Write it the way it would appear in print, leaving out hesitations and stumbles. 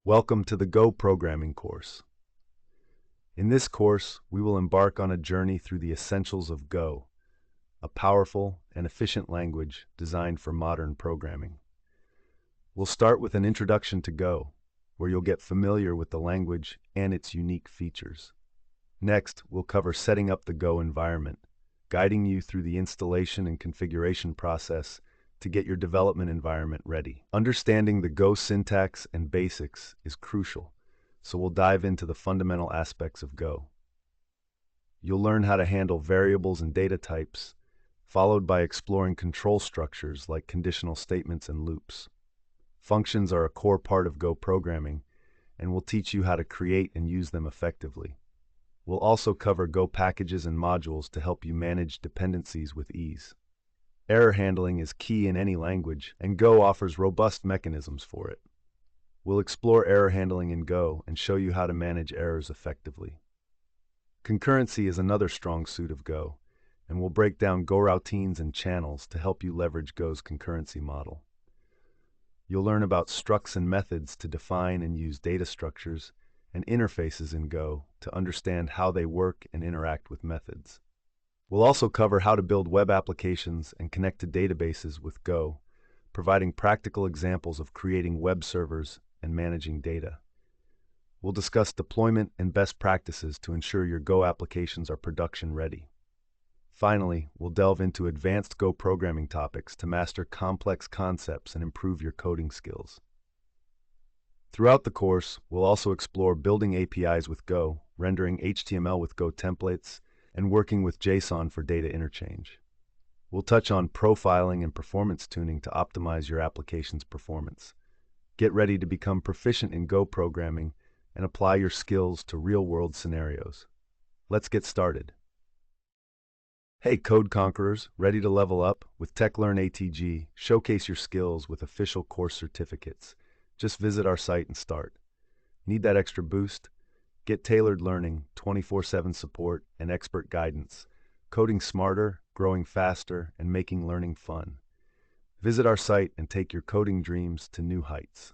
Welcome to the Go programming course. In this course, we will embark on a journey through the essentials of Go, a powerful and efficient language designed for modern programming. We'll start with an introduction to Go, where you'll get familiar with the language and its unique features. Next, we'll cover setting up the Go environment, guiding you through the installation and configuration process to get your development environment ready. Understanding the Go syntax and basics is crucial, so we'll dive into the fundamental aspects of Go. You'll learn how to handle variables and data types, followed by exploring control structures like conditional statements and loops. Functions are a core part of Go programming, and we'll teach you how to create and use them effectively. We'll also cover Go packages and modules to help you manage dependencies with ease. Error handling is key in any language, and Go offers robust mechanisms for it. We'll explore error handling in Go and show you how to manage errors effectively. Concurrency is another strong suit of Go, and we'll break down Go routines and channels to help you leverage Go's concurrency model. You'll learn about structs and methods to define and use data structures, and interfaces in Go to understand how they work and interact with methods. We'll also cover how to build web applications and connect to databases with Go, providing practical examples of creating web servers and managing data. We'll discuss deployment and best practices to ensure your Go applications are production ready. Finally, we'll delve into advanced Go programming topics to master complex concepts and improve your coding skills. Throughout the course, we'll also explore building APIs with Go, rendering HTML with Go templates, and working with JSON for data interchange. We'll touch on profiling and performance tuning to optimize your application's performance. Get ready to become proficient in Go programming and apply your skills to real-world scenarios. Let's get started. Hey Code Conquerors, ready to level up? With TechLearn ATG, showcase your skills with official course certificates. Just visit our site and start. Need that extra boost? Get tailored learning, 24/7 support, and expert guidance. Coding smarter, growing faster, and making learning fun. Visit our site and take your coding dreams to new heights.